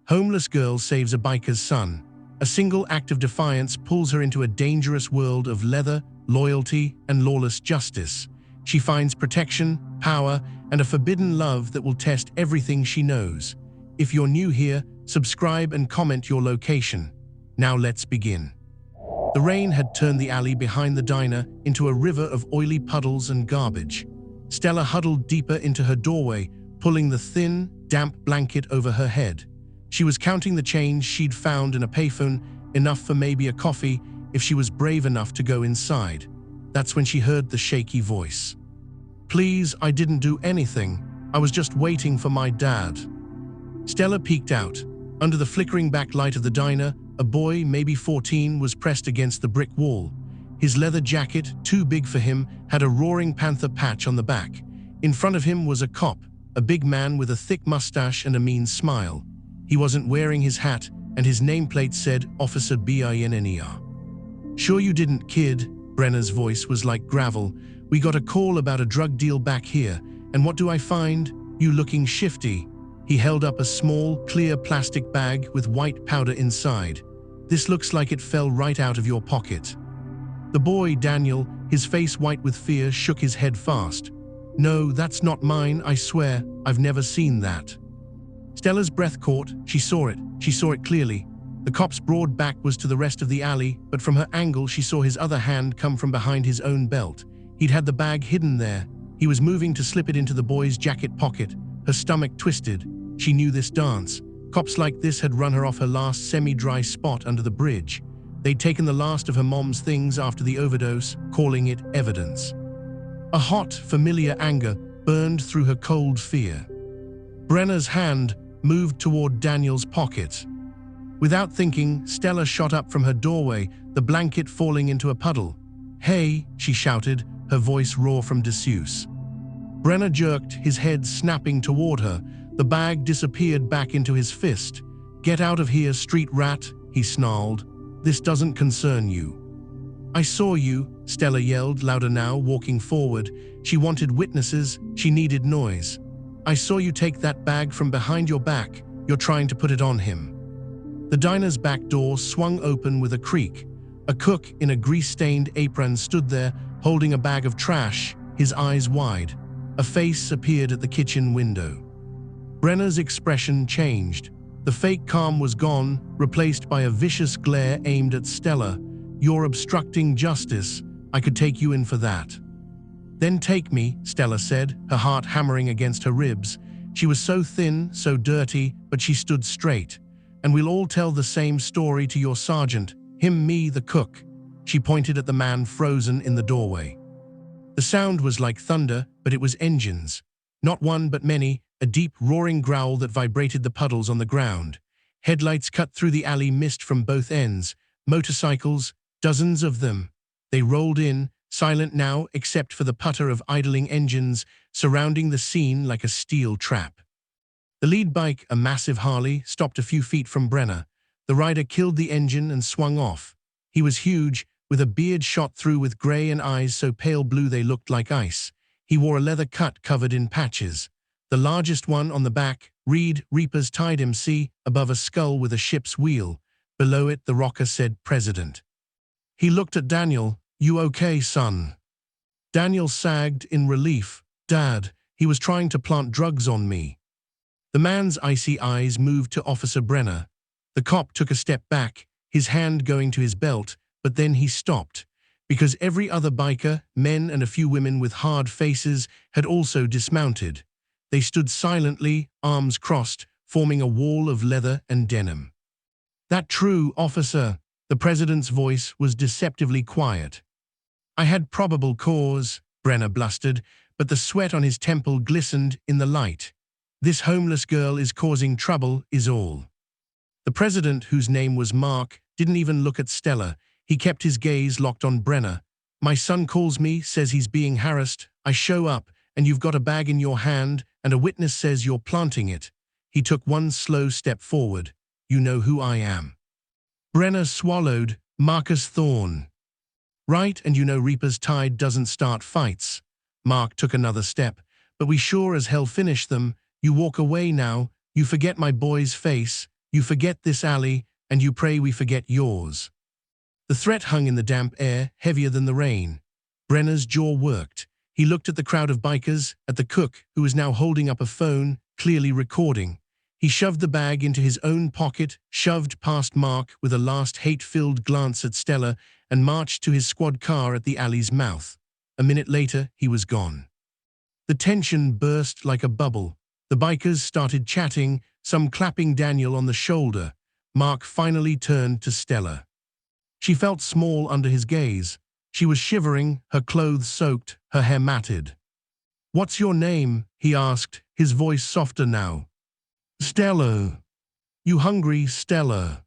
Homeless girl saves a biker's son. A single act of defiance pulls her into a dangerous world of leather, loyalty, and lawless justice. She finds protection, power, and a forbidden love that will test everything she knows. If you're new here, subscribe and comment your location. Now let's begin. The rain had turned the alley behind the diner into a river of oily puddles and garbage. Stella huddled deeper into her doorway, pulling the thin, damp blanket over her head. She was counting the change she'd found in a payphone, enough for maybe a coffee if she was brave enough to go inside. That's when she heard the shaky voice. "Please, I didn't do anything. I was just waiting for my dad." Stella peeked out. Under the flickering backlight of the diner, a boy, maybe 14, was pressed against the brick wall. His leather jacket, too big for him, had a roaring panther patch on the back. In front of him was a cop, a big man with a thick mustache and a mean smile. He wasn't wearing his hat, and his nameplate said Officer BINNER. "Sure you didn't, kid?" Brenner's voice was like gravel. "We got a call about a drug deal back here, and what do I find? You looking shifty." He held up a small, clear plastic bag with white powder inside. "This looks like it fell right out of your pocket." The boy, Daniel, his face white with fear, shook his head fast. "No, that's not mine, I swear. I've never seen that." Stella's breath caught. She saw it clearly. The cop's broad back was to the rest of the alley, but from her angle she saw his other hand come from behind his own belt. He'd had the bag hidden there. He was moving to slip it into the boy's jacket pocket. Her stomach twisted. She knew this dance. Cops like this had run her off her last semi-dry spot under the bridge. They'd taken the last of her mom's things after the overdose, calling it evidence. A hot, familiar anger burned through her cold fear. Brenner's hand moved toward Daniel's pocket. Without thinking, Stella shot up from her doorway, the blanket falling into a puddle. "Hey," she shouted, her voice raw from disuse. Brenner jerked, his head snapping toward her. The bag disappeared back into his fist. "Get out of here, street rat," he snarled. "This doesn't concern you." "I saw you," Stella yelled, louder now, walking forward. She wanted witnesses, she needed noise. "I saw you take that bag from behind your back. You're trying to put it on him." The diner's back door swung open with a creak. A cook in a grease-stained apron stood there, holding a bag of trash, his eyes wide. A face appeared at the kitchen window. Brenner's expression changed. The fake calm was gone, replaced by a vicious glare aimed at Stella. "You're obstructing justice. I could take you in for that." "Then take me," Stella said, her heart hammering against her ribs. She was so thin, so dirty, but she stood straight. "And we'll all tell the same story to your sergeant, him, me, the cook." She pointed at the man frozen in the doorway. The sound was like thunder, but it was engines. Not one but many, a deep roaring growl that vibrated the puddles on the ground. Headlights cut through the alley mist from both ends. Motorcycles, dozens of them. They rolled in, silent now except for the putter of idling engines, surrounding the scene like a steel trap. The lead bike, a massive Harley, stopped a few feet from Brenner. The rider killed the engine and swung off. He was huge, with a beard shot through with gray and eyes so pale blue they looked like ice. He wore a leather cut covered in patches. The largest one on the back, read Reaper's Tide MC, above a skull with a ship's wheel. Below it, the rocker said President. He looked at Daniel. "You okay, son?" Daniel sagged in relief. "Dad, he was trying to plant drugs on me." The man's icy eyes moved to Officer Brenner. The cop took a step back, his hand going to his belt, but then he stopped, because every other biker, men and a few women with hard faces, had also dismounted. They stood silently, arms crossed, forming a wall of leather and denim. "That true, officer?" The president's voice was deceptively quiet. "I had probable cause," Brenner blustered, but the sweat on his temple glistened in the light. "This homeless girl is causing trouble, is all." The president, whose name was Mark, didn't even look at Stella. He kept his gaze locked on Brenner. "My son calls me, says he's being harassed. I show up, and you've got a bag in your hand, and a witness says you're planting it." He took one slow step forward. "You know who I am." Brenner swallowed. "Marcus Thorne." "Right, and you know Reaper's Tide doesn't start fights." Mark took another step. "But we sure as hell finish them. You walk away now. You forget my boy's face. You forget this alley, and you pray we forget yours." The threat hung in the damp air, heavier than the rain. Brenner's jaw worked. He looked at the crowd of bikers, at the cook, who was now holding up a phone, clearly recording. He shoved the bag into his own pocket, shoved past Mark with a last hate-filled glance at Stella, and marched to his squad car at the alley's mouth. A minute later, he was gone. The tension burst like a bubble. The bikers started chatting, some clapping Daniel on the shoulder. Mark finally turned to Stella. She felt small under his gaze. She was shivering, her clothes soaked, her hair matted. "What's your name?" he asked, his voice softer now. "Stella." "You hungry, Stella?"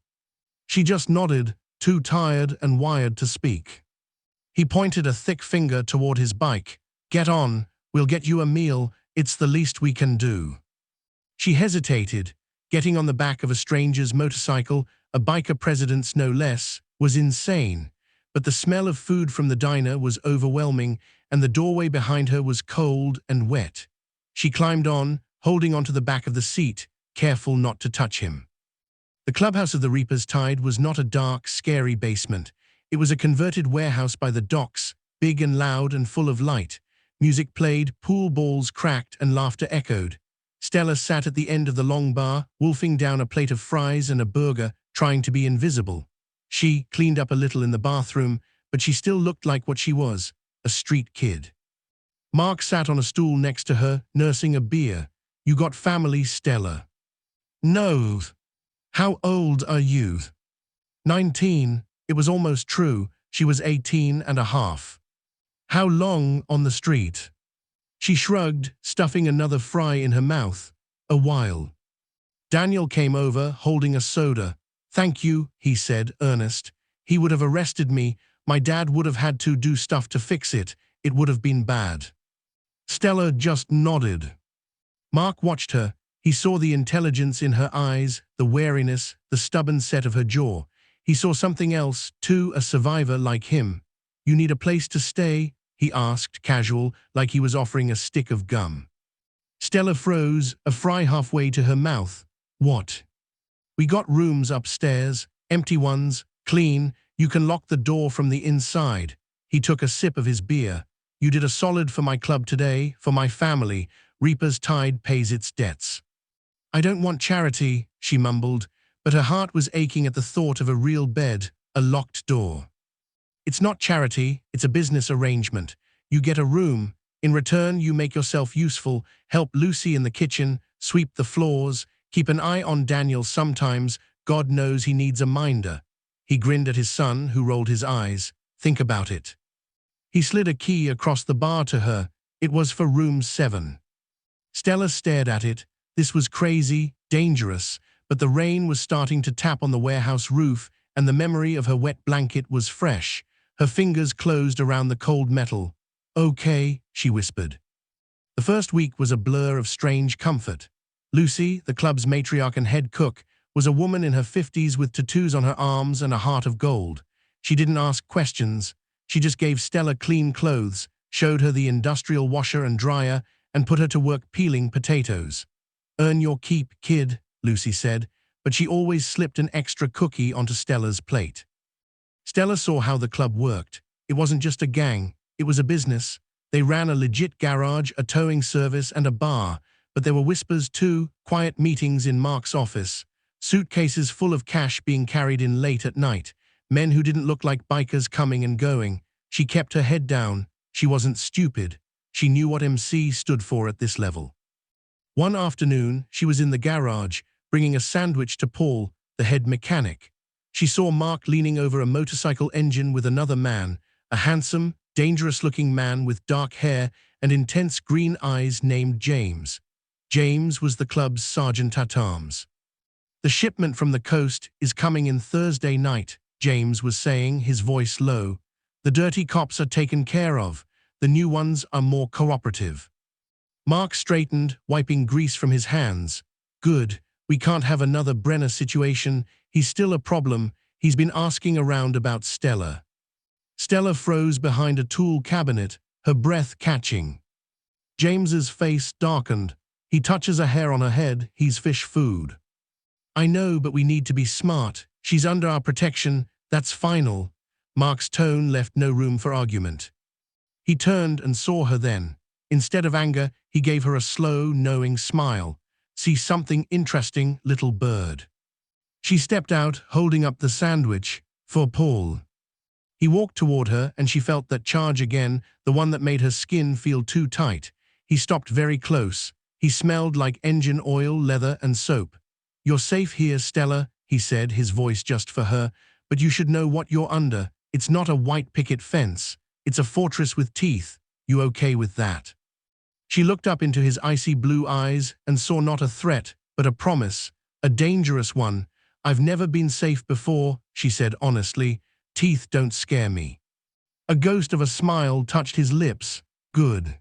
She just nodded, too tired and wired to speak. He pointed a thick finger toward his bike. "Get on, we'll get you a meal, it's the least we can do." She hesitated. Getting on the back of a stranger's motorcycle, a biker president's no less, was insane. But the smell of food from the diner was overwhelming, and the doorway behind her was cold and wet. She climbed on, holding onto the back of the seat, careful not to touch him. The clubhouse of the Reaper's Tide was not a dark, scary basement. It was a converted warehouse by the docks, big and loud and full of light. Music played, pool balls cracked, and laughter echoed. Stella sat at the end of the long bar, wolfing down a plate of fries and a burger, trying to be invisible. She cleaned up a little in the bathroom, but she still looked like what she was, a street kid. Mark sat on a stool next to her, nursing a beer. "You got family, Stella?" "No." "How old are you?" 19. It was almost true. She was 18 and a half. "How long on the street?" She shrugged, stuffing another fry in her mouth. "A while." Daniel came over, holding a soda. "Thank you," he said, earnest. "He would have arrested me. My dad would have had to do stuff to fix it. It would have been bad." Stella just nodded. Mark watched her. He saw the intelligence in her eyes, the wariness, the stubborn set of her jaw. He saw something else, too, a survivor like him. "You need a place to stay?" he asked, casual, like he was offering a stick of gum. Stella froze, a fry halfway to her mouth. "What?" "We got rooms upstairs, empty ones, clean. You can lock the door from the inside." He took a sip of his beer. "You did a solid for my club today, for my family. Reaper's Tide pays its debts." "I don't want charity," she mumbled, but her heart was aching at the thought of a real bed, a locked door. "It's not charity, it's a business arrangement. You get a room. In return, you make yourself useful, help Lucy in the kitchen, sweep the floors, keep an eye on Daniel sometimes. God knows he needs a minder." He grinned at his son, who rolled his eyes. "Think about it." He slid a key across the bar to her. It was for room 7. Stella stared at it. This was crazy, dangerous, but the rain was starting to tap on the warehouse roof, and the memory of her wet blanket was fresh. Her fingers closed around the cold metal. "Okay," she whispered. The first week was a blur of strange comfort. Lucy, the club's matriarch and head cook, was a woman in her 50s with tattoos on her arms and a heart of gold. She didn't ask questions. She just gave Stella clean clothes, showed her the industrial washer and dryer, and put her to work peeling potatoes. "Earn your keep, kid," Lucy said, but she always slipped an extra cookie onto Stella's plate. Stella saw how the club worked. It wasn't just a gang, it was a business. They ran a legit garage, a towing service, and a bar, but there were whispers too, quiet meetings in Mark's office, suitcases full of cash being carried in late at night, men who didn't look like bikers coming and going. She kept her head down. She wasn't stupid. She knew what MC stood for at this level. One afternoon, she was in the garage, bringing a sandwich to Paul, the head mechanic. She saw Mark leaning over a motorcycle engine with another man, a handsome, dangerous-looking man with dark hair and intense green eyes named James. James was the club's sergeant at arms. "The shipment from the coast is coming in Thursday night," James was saying, his voice low. "The dirty cops are taken care of. The new ones are more cooperative." Mark straightened, wiping grease from his hands. "Good. We can't have another Brenner situation. He's still a problem. He's been asking around about Stella." Stella froze behind a tool cabinet, her breath catching. James's face darkened. "He touches a hair on her head, he's fish food." I know, but we need to be smart. She's under our protection. That's final. Mark's tone left no room for argument. He turned and saw her then. Instead of anger, he gave her a slow, knowing smile. See something interesting, little bird. She stepped out, holding up the sandwich. For Paul. He walked toward her, and she felt that charge again, the one that made her skin feel too tight. He stopped very close. He smelled like engine oil, leather, and soap. You're safe here, Stella, he said, his voice just for her, but you should know what you're under. It's not a white picket fence. It's a fortress with teeth. You okay with that? She looked up into his icy blue eyes and saw not a threat, but a promise, a dangerous one. I've never been safe before, she said honestly. Teeth don't scare me. A ghost of a smile touched his lips. Good.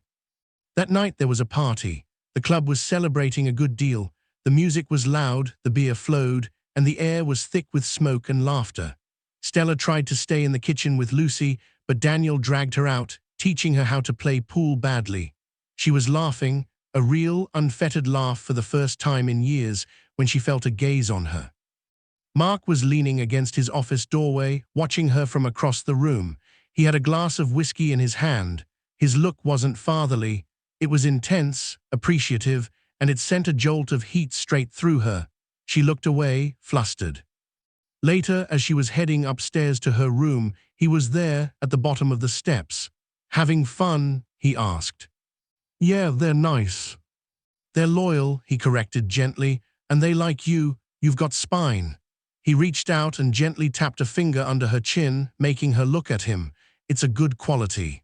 That night there was a party. The club was celebrating a good deal. The music was loud, the beer flowed, and the air was thick with smoke and laughter. Stella tried to stay in the kitchen with Lucy, but Daniel dragged her out, teaching her how to play pool badly. She was laughing, a real, unfettered laugh for the first time in years, when she felt a gaze on her. Mark was leaning against his office doorway, watching her from across the room. He had a glass of whiskey in his hand. His look wasn't fatherly. It was intense, appreciative, and it sent a jolt of heat straight through her. She looked away, flustered. Later, as she was heading upstairs to her room, he was there, at the bottom of the steps. Having fun? He asked. Yeah, they're nice. They're loyal, he corrected gently, and they like you. You've got spine. He reached out and gently tapped a finger under her chin, making her look at him. It's a good quality.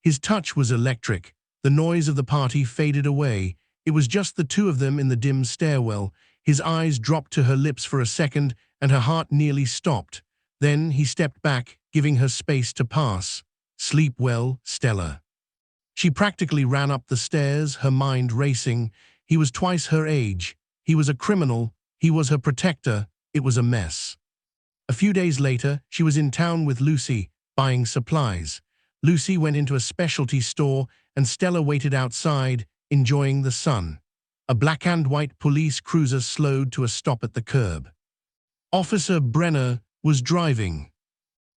His touch was electric. The noise of the party faded away. It was just the two of them in the dim stairwell. His eyes dropped to her lips for a second, and her heart nearly stopped. Then he stepped back, giving her space to pass. Sleep well, Stella. She practically ran up the stairs, her mind racing. He was twice her age. He was a criminal. He was her protector. It was a mess. A few days later, she was in town with Lucy, buying supplies. Lucy went into a specialty store, and Stella waited outside, enjoying the sun. A black and white police cruiser slowed to a stop at the curb. Officer Brenner was driving.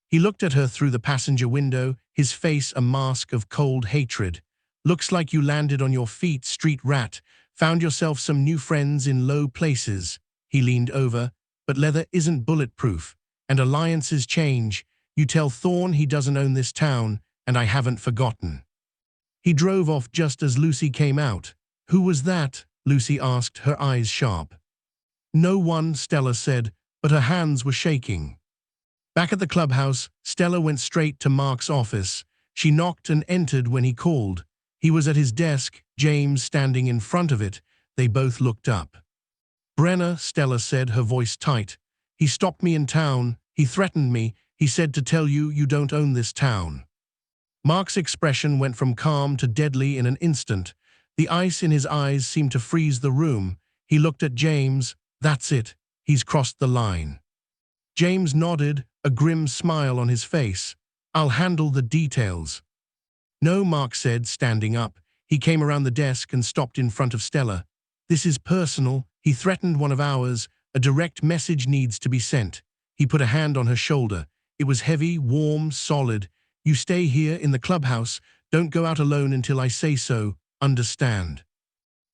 He looked at her through the passenger window, his face a mask of cold hatred. Looks like you landed on your feet, street rat. Found yourself some new friends in low places. He leaned over. But leather isn't bulletproof, and alliances change. You tell Thorne he doesn't own this town, and I haven't forgotten. He drove off just as Lucy came out. Who was that? Lucy asked, her eyes sharp. No one, Stella said, but her hands were shaking. Back at the clubhouse, Stella went straight to Mark's office. She knocked and entered when he called. He was at his desk, James standing in front of it. They both looked up. Brenner, Stella said, her voice tight. He stopped me in town. He threatened me. He said to tell you you don't own this town. Mark's expression went from calm to deadly in an instant. The ice in his eyes seemed to freeze the room. He looked at James. That's it. He's crossed the line. James nodded, a grim smile on his face. I'll handle the details. No, Mark said, standing up. He came around the desk and stopped in front of Stella. This is personal. He threatened one of ours. A direct message needs to be sent. He put a hand on her shoulder. It was heavy, warm, solid. You stay here in the clubhouse. Don't go out alone until I say so. Understand?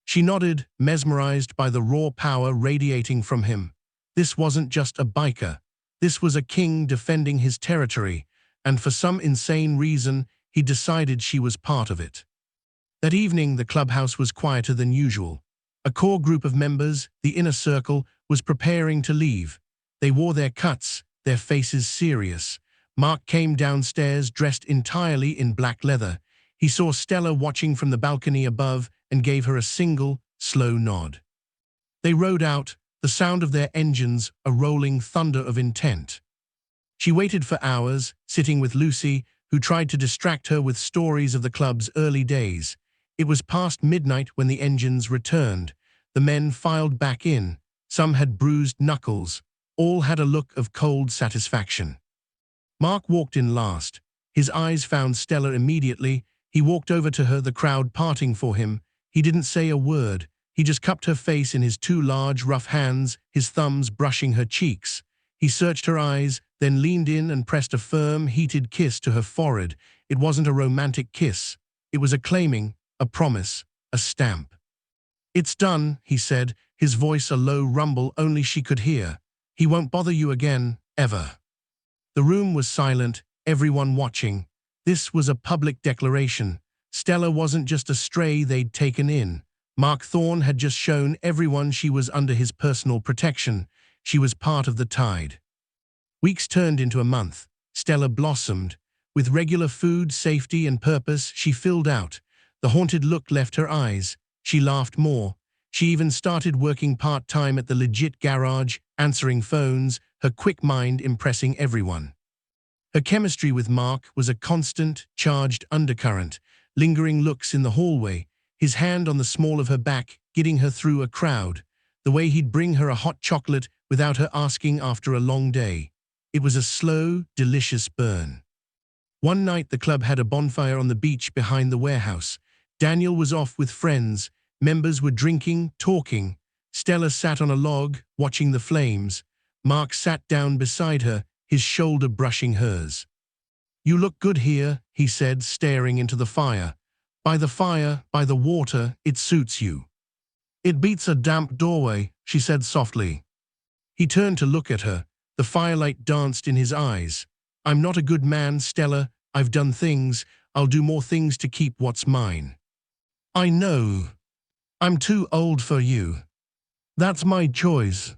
She nodded, mesmerized by the raw power radiating from him. This wasn't just a biker. This was a king defending his territory, and for some insane reason, he decided she was part of it. That evening, the clubhouse was quieter than usual. A core group of members, the inner circle, was preparing to leave. They wore their cuts, their faces serious. Mark came downstairs dressed entirely in black leather. He saw Stella watching from the balcony above and gave her a single, slow nod. They rode out, the sound of their engines a rolling thunder of intent. She waited for hours, sitting with Lucy, who tried to distract her with stories of the club's early days. It was past midnight when the engines returned. The men filed back in. Some had bruised knuckles. All had a look of cold satisfaction. Mark walked in last. His eyes found Stella immediately. He walked over to her, the crowd parting for him. He didn't say a word. He just cupped her face in his two large, rough hands, his thumbs brushing her cheeks. He searched her eyes, then leaned in and pressed a firm, heated kiss to her forehead. It wasn't a romantic kiss. It was a claiming, a promise, a stamp. "It's done," he said, his voice a low rumble only she could hear. "He won't bother you again, ever." The room was silent, everyone watching. This was a public declaration. Stella wasn't just a stray they'd taken in. Mark Thorne had just shown everyone she was under his personal protection. She was part of the tide. Weeks turned into a month. Stella blossomed. With regular food, safety, and purpose, she filled out. The haunted look left her eyes. She laughed more. She even started working part-time at the legit garage, answering phones, her quick mind impressing everyone. Her chemistry with Mark was a constant, charged undercurrent, lingering looks in the hallway, his hand on the small of her back, getting her through a crowd, the way he'd bring her a hot chocolate without her asking after a long day. It was a slow, delicious burn. One night the club had a bonfire on the beach behind the warehouse. Daniel was off with friends. Members were drinking, talking. Stella sat on a log, watching the flames. Mark sat down beside her, his shoulder brushing hers. "You look good here," he said, staring into the fire. By the water, it suits you." "It beats a damp doorway," she said softly. He turned to look at her. The firelight danced in his eyes. "I'm not a good man, Stella. I've done things. I'll do more things to keep what's mine." "I know. I'm too old for you. That's my choice."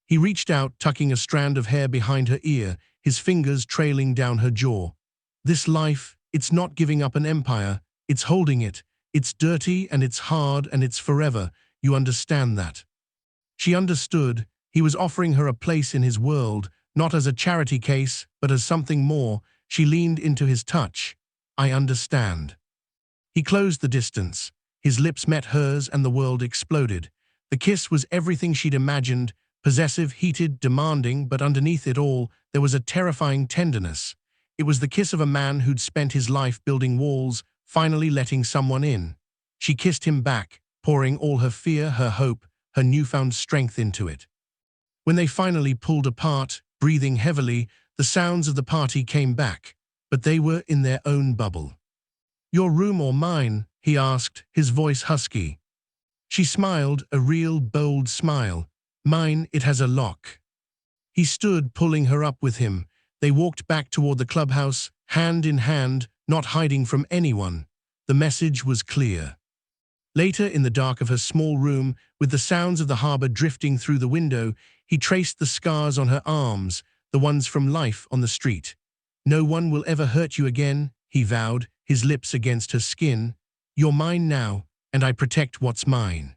He reached out, tucking a strand of hair behind her ear, his fingers trailing down her jaw. "This life, it's not giving up an empire. It's holding it. It's dirty and it's hard and it's forever. You understand that?" She understood. He was offering her a place in his world, not as a charity case, but as something more. She leaned into his touch. "I understand." He closed the distance. His lips met hers and the world exploded. The kiss was everything she'd imagined, possessive, heated, demanding, but underneath it all, there was a terrifying tenderness. It was the kiss of a man who'd spent his life building walls, finally letting someone in. She kissed him back, pouring all her fear, her hope, her newfound strength into it. When they finally pulled apart, breathing heavily, the sounds of the party came back, but they were in their own bubble. "Your room or mine?" he asked, his voice husky. She smiled, a real, bold smile. "Mine, it has a lock." He stood, pulling her up with him. They walked back toward the clubhouse, hand in hand, not hiding from anyone. The message was clear. Later, in the dark of her small room, with the sounds of the harbor drifting through the window, he traced the scars on her arms, the ones from life on the street. "No one will ever hurt you again," he vowed, his lips against her skin. "You're mine now, and I protect what's mine."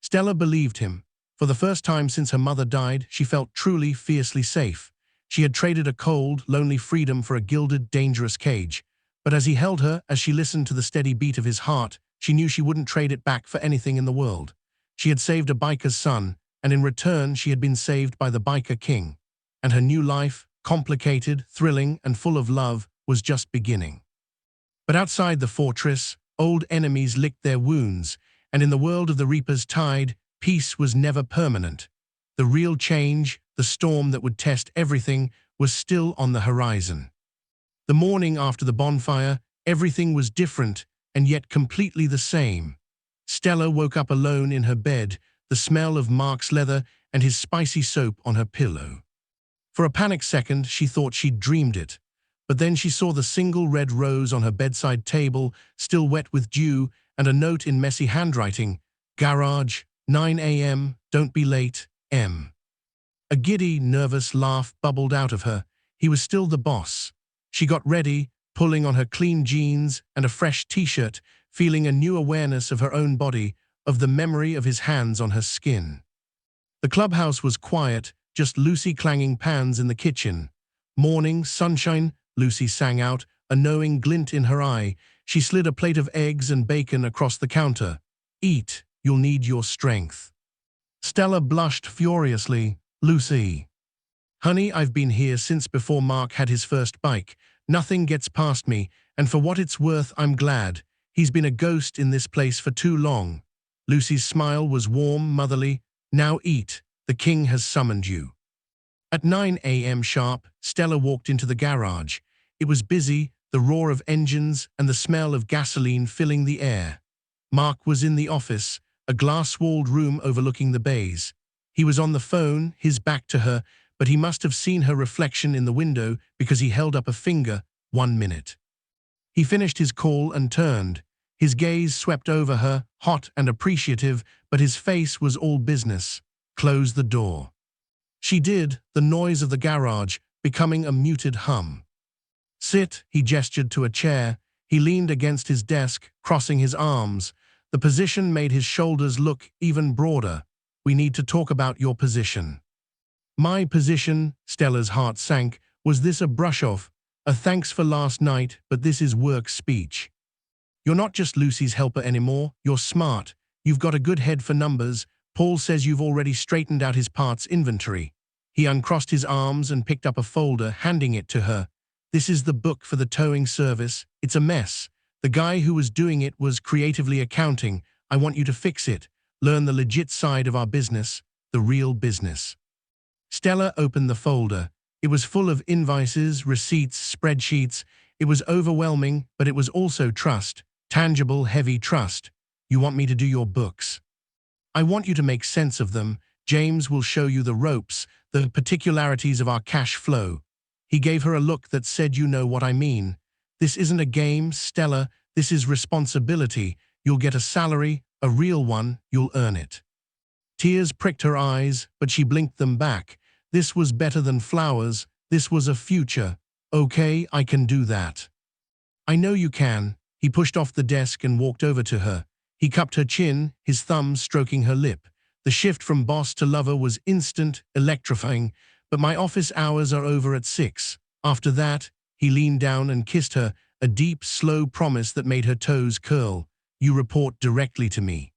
Stella believed him. For the first time since her mother died, she felt truly, fiercely safe. She had traded a cold, lonely freedom for a gilded, dangerous cage. But as he held her, as she listened to the steady beat of his heart, she knew she wouldn't trade it back for anything in the world. She had saved a biker's son, and in return she had been saved by the biker king. And her new life, complicated, thrilling, and full of love, was just beginning. But outside the fortress, old enemies licked their wounds, and in the world of the Reaper's tide, peace was never permanent. The real change, the storm that would test everything, was still on the horizon. The morning after the bonfire, everything was different, and yet completely the same. Stella woke up alone in her bed, the smell of Mark's leather and his spicy soap on her pillow. For a panic second, she thought she'd dreamed it. But then she saw the single red rose on her bedside table, still wet with dew, and a note in messy handwriting. "Garage, 9 a.m., don't be late, M." A giddy, nervous laugh bubbled out of her. He was still the boss. She got ready, pulling on her clean jeans and a fresh t-shirt, feeling a new awareness of her own body, of the memory of his hands on her skin. The clubhouse was quiet, just Lucy clanging pans in the kitchen. "Morning, sunshine," Lucy sang out, a knowing glint in her eye. She slid a plate of eggs and bacon across the counter. "Eat, you'll need your strength." Stella blushed furiously. "Lucy." "Honey, I've been here since before Mark had his first bike. Nothing gets past me, and for what it's worth, I'm glad. He's been a ghost in this place for too long." Lucy's smile was warm, motherly. "Now eat. The king has summoned you." At 9 a.m. sharp, Stella walked into the garage. It was busy, the roar of engines and the smell of gasoline filling the air. Mark was in the office, a glass-walled room overlooking the bays. He was on the phone, his back to her, but he must have seen her reflection in the window because he held up a finger. 1 minute. He finished his call and turned. His gaze swept over her, hot and appreciative, but his face was all business. "Close the door." She did, the noise of the garage becoming a muted hum. "Sit," he gestured to a chair. He leaned against his desk, crossing his arms. The position made his shoulders look even broader. "We need to talk about your position." "My position," Stella's heart sank. Was this a brush-off? A thanks for last night, but this is work speech. "You're not just Lucy's helper anymore. You're smart. You've got a good head for numbers. Paul says you've already straightened out his parts inventory." He uncrossed his arms and picked up a folder, handing it to her. "This is the book for the towing service. It's a mess. The guy who was doing it was creatively accounting. I want you to fix it. Learn the legit side of our business, the real business." Stella opened the folder. It was full of invoices, receipts, spreadsheets. It was overwhelming, but it was also trust. Tangible, heavy trust. "You want me to do your books? I want you to make sense of them. James will show you the ropes, the particularities of our cash flow." He gave her a look that said, "You know what I mean. This isn't a game, Stella. This is responsibility. You'll get a salary, a real one. You'll earn it." Tears pricked her eyes, but she blinked them back. This was better than flowers. This was a future. "Okay, I can do that." "I know you can." He pushed off the desk and walked over to her. He cupped her chin, his thumb stroking her lip. The shift from boss to lover was instant, electrifying. "But my office hours are over at 6. After that," he leaned down and kissed her, a deep, slow promise that made her toes curl. "You report directly to me."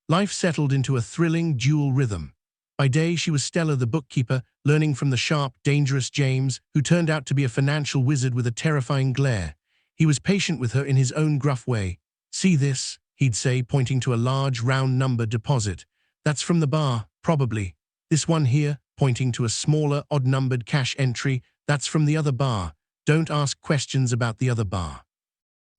Life settled into a thrilling, dual rhythm. By day, she was Stella the bookkeeper, learning from the sharp, dangerous James, who turned out to be a financial wizard with a terrifying glare. He was patient with her in his own gruff way. "See this?" he'd say, pointing to a large, round number deposit. "That's from the bar, probably. This one here," pointing to a smaller, odd-numbered cash entry, "that's from the other bar. Don't ask questions about the other bar."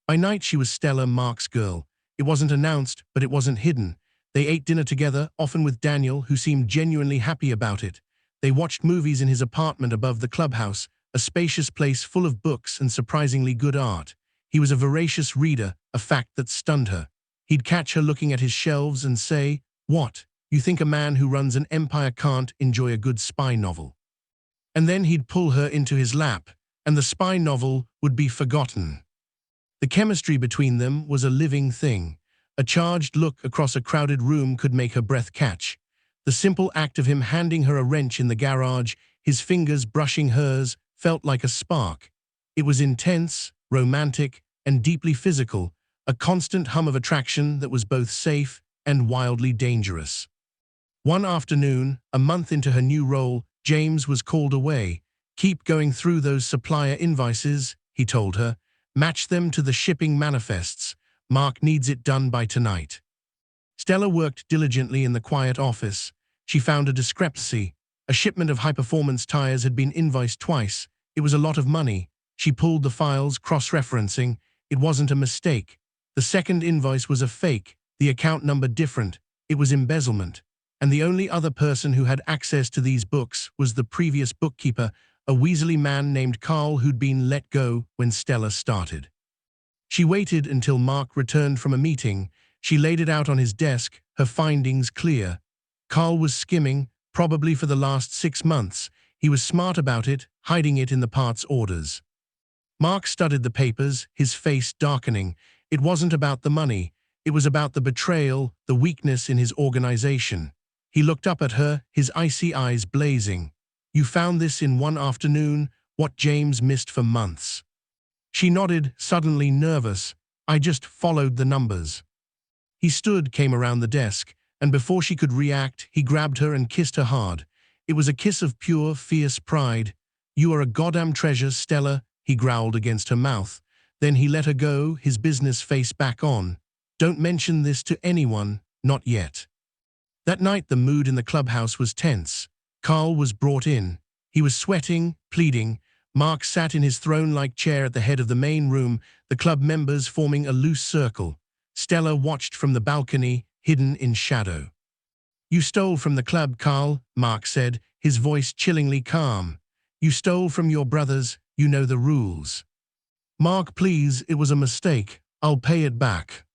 By night, she was Stella, Mark's girl. It wasn't announced, but it wasn't hidden. They ate dinner together, often with Daniel, who seemed genuinely happy about it. They watched movies in his apartment above the clubhouse, a spacious place full of books and surprisingly good art. He was a voracious reader, a fact that stunned her. He'd catch her looking at his shelves and say, "What? You think a man who runs an empire can't enjoy a good spy novel?" And then he'd pull her into his lap, and the spy novel would be forgotten. The chemistry between them was a living thing. A charged look across a crowded room could make her breath catch. The simple act of him handing her a wrench in the garage, his fingers brushing hers, felt like a spark. It was intense, romantic, and deeply physical, a constant hum of attraction that was both safe and wildly dangerous. One afternoon, a month into her new role, James was called away. "Keep going through those supplier invoices," he told her. "Match them to the shipping manifests. Mark needs it done by tonight." Stella worked diligently in the quiet office. She found a discrepancy. A shipment of high-performance tires had been invoiced twice. It was a lot of money. She pulled the files, cross-referencing. It wasn't a mistake. The second invoice was a fake, the account number different. It was embezzlement. And the only other person who had access to these books was the previous bookkeeper, a weaselly man named Carl who'd been let go when Stella started. She waited until Mark returned from a meeting. She laid it out on his desk, her findings clear. Carl was skimming, probably for the last 6 months. He was smart about it, hiding it in the parts orders. Mark studied the papers, his face darkening. It wasn't about the money. It was about the betrayal, the weakness in his organization. He looked up at her, his icy eyes blazing. "You found this in one afternoon, what James missed for months." She nodded, suddenly nervous. "I just followed the numbers." He stood, came around the desk, and before she could react, he grabbed her and kissed her hard. It was a kiss of pure, fierce pride. "You are a goddamn treasure, Stella," he growled against her mouth. Then he let her go, his business face back on. "Don't mention this to anyone. not yet. That night the mood in the clubhouse was tense. Carl was brought in. He was sweating, pleading. Mark sat in his throne-like chair at the head of the main room, the club members forming a loose circle. Stella watched from the balcony, hidden in shadow. "You stole from the club, Carl," Mark said, his voice chillingly calm. "You stole from your brothers, you know the rules." "Mark, please, it was a mistake. I'll pay it back."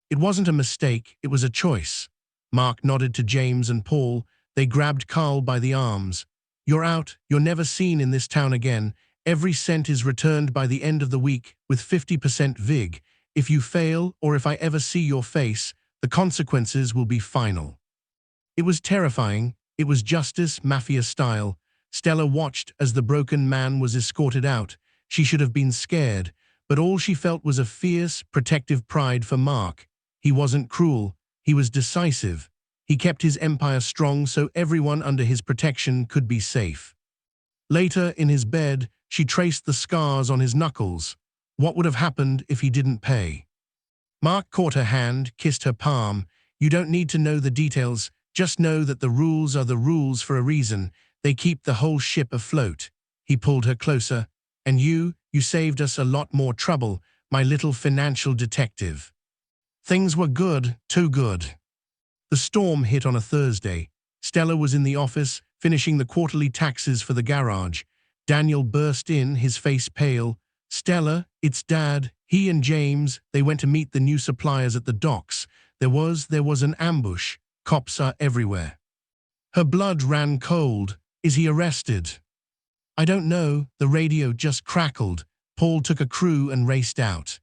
"It wasn't a mistake, it was a choice." Mark nodded to James and Paul. They grabbed Carl by the arms. "You're out, you're never seen in this town again. Every cent is returned by the end of the week with 50% VIG. If you fail, or if I ever see your face, the consequences will be final." It was terrifying. It was justice, mafia style. Stella watched as the broken man was escorted out. She should have been scared, but all she felt was a fierce, protective pride for Mark. He wasn't cruel. He was decisive. He kept his empire strong so everyone under his protection could be safe. Later, in his bed, she traced the scars on his knuckles. What would have happened if he didn't pay? Mark caught her hand, kissed her palm. "You don't need to know the details. Just know that the rules are the rules for a reason. They keep the whole ship afloat." He pulled her closer. "And you saved us a lot more trouble, my little financial detective." Things were good, too good. The storm hit on a Thursday. Stella was in the office, finishing the quarterly taxes for the garage. Daniel burst in, his face pale. "Stella, it's Dad." He and James, they went to meet the new suppliers at the docks. There was an ambush. Cops are everywhere. Her blood ran cold. "Is he arrested?" "I don't know." The radio just crackled. Paul took a crew and raced out.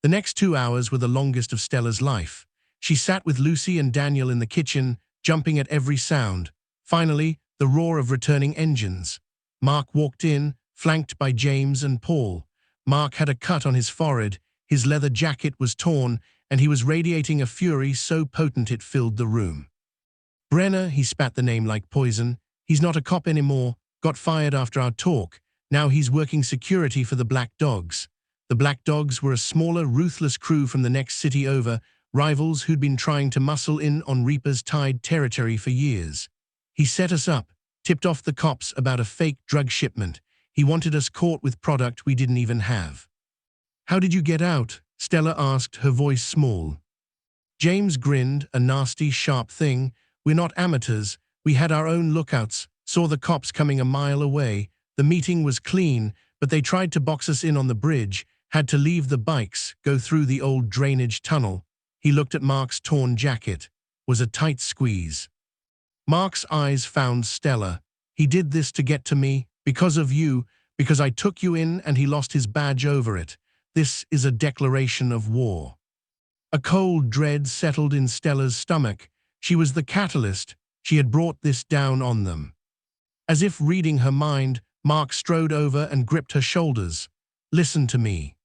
The next 2 hours were the longest of Stella's life. She sat with Lucy and Daniel in the kitchen, jumping at every sound. Finally, the roar of returning engines. Mark walked in, flanked by James and Paul. Mark had a cut on his forehead, his leather jacket was torn, and he was radiating a fury so potent it filled the room. "Brenner," he spat the name like poison. "He's not a cop anymore, got fired after our talk. Now he's working security for the Black Dogs." The Black Dogs were a smaller, ruthless crew from the next city over, rivals who'd been trying to muscle in on Reaper's Tide territory for years. "He set us up, tipped off the cops about a fake drug shipment. He wanted us caught with product we didn't even have." "How did you get out?" Stella asked, her voice small. James grinned, a nasty, sharp thing. "We're not amateurs. We had our own lookouts, saw the cops coming a mile away. The meeting was clean, but they tried to box us in on the bridge, had to leave the bikes, go through the old drainage tunnel." He looked at Mark's torn jacket. Was a tight squeeze. Mark's eyes found Stella. "He did this to get to me, because of you, because I took you in, and he lost his badge over it. This is a declaration of war." A cold dread settled in Stella's stomach. She was the catalyst. She had brought this down on them. As if reading her mind, Mark strode over and gripped her shoulders. "Listen to me.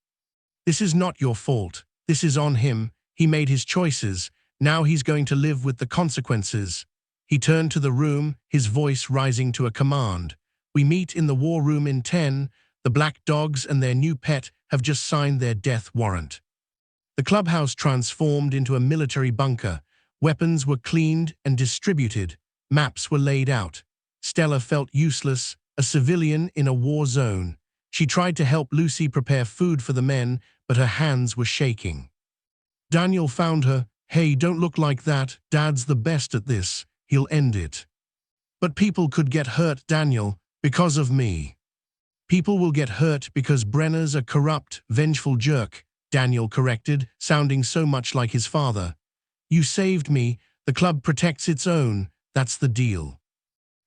This is not your fault. This is on him. He made his choices. Now he's going to live with the consequences." He turned to the room, his voice rising to a command. "We meet in the war room in 10. The Black Dogs and their new pet have just signed their death warrant." The clubhouse transformed into a military bunker. Weapons were cleaned and distributed. Maps were laid out. Stella felt useless, a civilian in a war zone. She tried to help Lucy prepare food for the men, but her hands were shaking. Daniel found her. "Hey, don't look like that. Dad's the best at this. He'll end it." "But people could get hurt, Daniel, because of me." "People will get hurt because Brenner's a corrupt, vengeful jerk," Daniel corrected, sounding so much like his father. "You saved me. The club protects its own. That's the deal."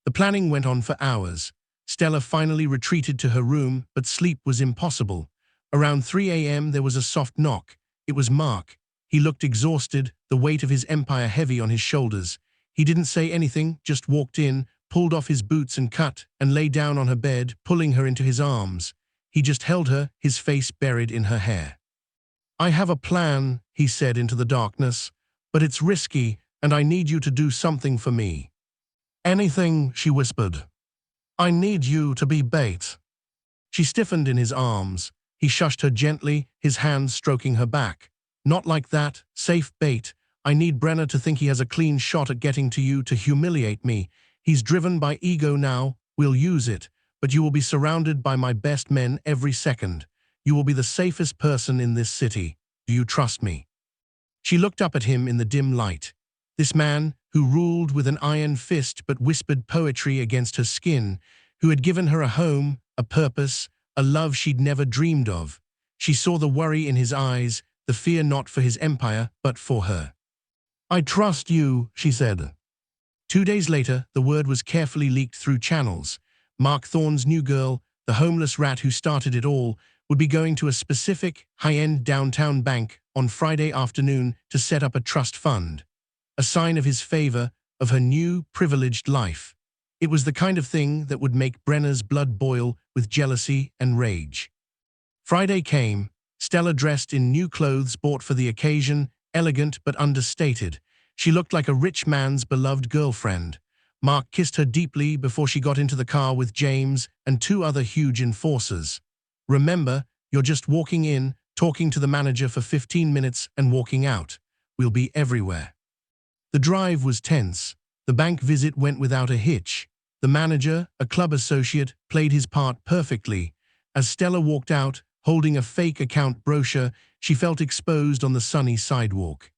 The planning went on for hours. Stella finally retreated to her room, but sleep was impossible. Around 3 a.m. there was a soft knock. It was Mark. He looked exhausted, the weight of his empire heavy on his shoulders. He didn't say anything, just walked in, pulled off his boots and lay down on her bed, pulling her into his arms. He just held her, his face buried in her hair. "I have a plan," he said into the darkness, "but it's risky, and I need you to do something for me." "Anything," she whispered. "I need you to be bait." She stiffened in his arms. He shushed her gently, his hands stroking her back. "Not like that, safe bait. I need Brenner to think he has a clean shot at getting to you to humiliate me. He's driven by ego now. We'll use it. But you will be surrounded by my best men every second. You will be the safest person in this city. Do you trust me?" She looked up at him in the dim light. This man, who ruled with an iron fist but whispered poetry against her skin, who had given her a home, a purpose, a love she'd never dreamed of. She saw the worry in his eyes, the fear not for his empire, but for her. "I trust you," she said. 2 days later, the word was carefully leaked through channels. Mark Thorne's new girl, the homeless rat who started it all, would be going to a specific, high-end downtown bank on Friday afternoon to set up a trust fund. A sign of his favor, of her new, privileged life. It was the kind of thing that would make Brenner's blood boil with jealousy and rage. Friday came, Stella dressed in new clothes bought for the occasion, elegant but understated. She looked like a rich man's beloved girlfriend. Mark kissed her deeply before she got into the car with James and 2 other huge enforcers. "Remember, you're just walking in, talking to the manager for 15 minutes and walking out. We'll be everywhere." The drive was tense. The bank visit went without a hitch. The manager, a club associate, played his part perfectly. As Stella walked out, holding a fake account brochure, she felt exposed on the sunny sidewalk.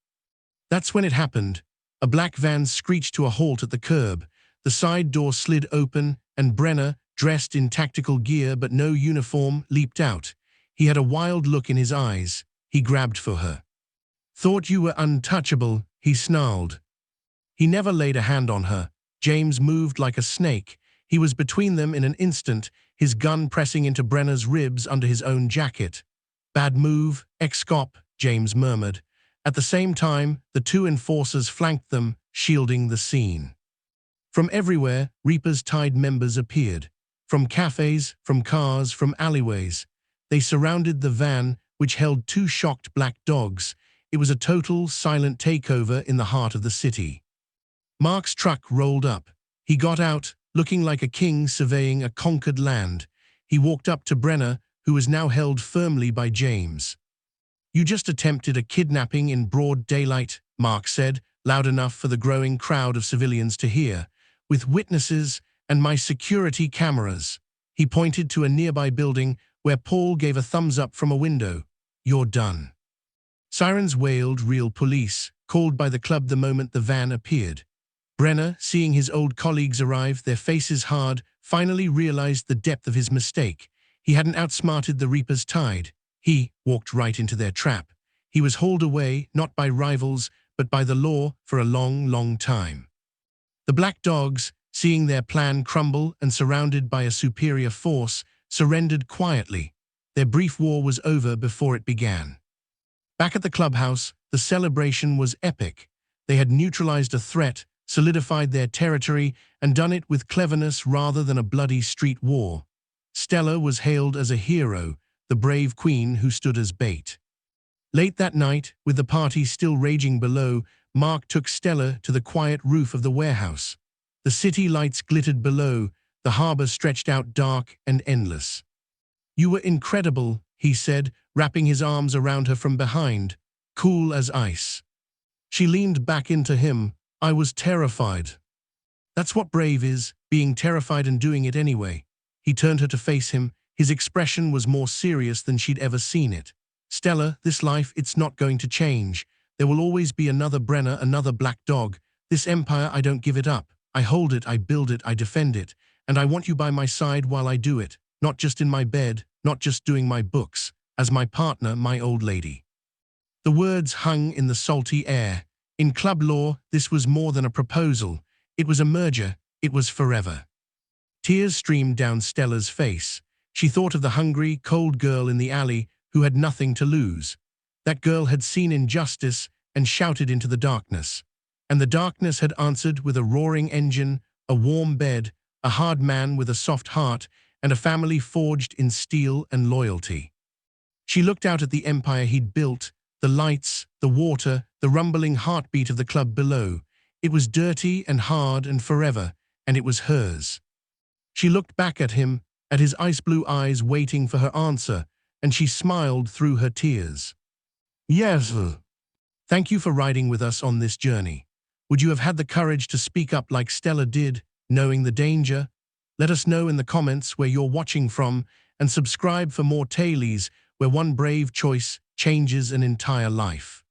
That's when it happened. A black van screeched to a halt at the curb. The side door slid open, and Brenner, dressed in tactical gear but no uniform, leaped out. He had a wild look in his eyes. He grabbed for her. "Thought you were untouchable," he snarled. He never laid a hand on her. James moved like a snake. He was between them in an instant, his gun pressing into Brenner's ribs under his own jacket. "Bad move, ex-cop," James murmured. At the same time, the 2 enforcers flanked them, shielding the scene. From everywhere, Reaper's Tide members appeared. From cafes, from cars, from alleyways. They surrounded the van, which held 2 shocked black dogs. It was a total, silent takeover in the heart of the city. Mark's truck rolled up. He got out, looking like a king surveying a conquered land. He walked up to Brenner, who was now held firmly by James. "You just attempted a kidnapping in broad daylight," Mark said, loud enough for the growing crowd of civilians to hear. "With witnesses and my security cameras." He pointed to a nearby building where Paul gave a thumbs up from a window. "You're done." Sirens wailed, real police, called by the club the moment the van appeared. Brenner, seeing his old colleagues arrive, their faces hard, finally realized the depth of his mistake. He hadn't outsmarted the Reaper's Tide. He walked right into their trap. He was hauled away, not by rivals, but by the law for a long, long time. The black dogs, seeing their plan crumble and surrounded by a superior force, surrendered quietly. Their brief war was over before it began. Back at the clubhouse, the celebration was epic. They had neutralized a threat, solidified their territory, and done it with cleverness rather than a bloody street war. Stella was hailed as a hero, the brave queen who stood as bait. Late that night, with the party still raging below, Mark took Stella to the quiet roof of the warehouse. The city lights glittered below, the harbor stretched out dark and endless. "You were incredible," he said, wrapping his arms around her from behind, cool as ice. She leaned back into him. "I was terrified." "That's what brave is, being terrified and doing it anyway." He turned her to face him. His expression was more serious than she'd ever seen it. "Stella, this life, it's not going to change. There will always be another Brenner, another black dog. This empire, I don't give it up. I hold it, I build it, I defend it. And I want you by my side while I do it. Not just in my bed, not just doing my books. As my partner, my old lady." The words hung in the salty air. In club law, this was more than a proposal. It was a merger. It was forever. Tears streamed down Stella's face. She thought of the hungry, cold girl in the alley who had nothing to lose. That girl had seen injustice and shouted into the darkness. And the darkness had answered with a roaring engine, a warm bed, a hard man with a soft heart, and a family forged in steel and loyalty. She looked out at the empire he'd built, the lights, the water, the rumbling heartbeat of the club below. It was dirty and hard and forever, and it was hers. She looked back at him, at his ice-blue eyes waiting for her answer, and she smiled through her tears. "Yes, Thank you for riding with us on this journey. Would you have had the courage to speak up like Stella did, knowing the danger? Let us know in the comments where you're watching from, and subscribe for more tailies where one brave choice changes an entire life.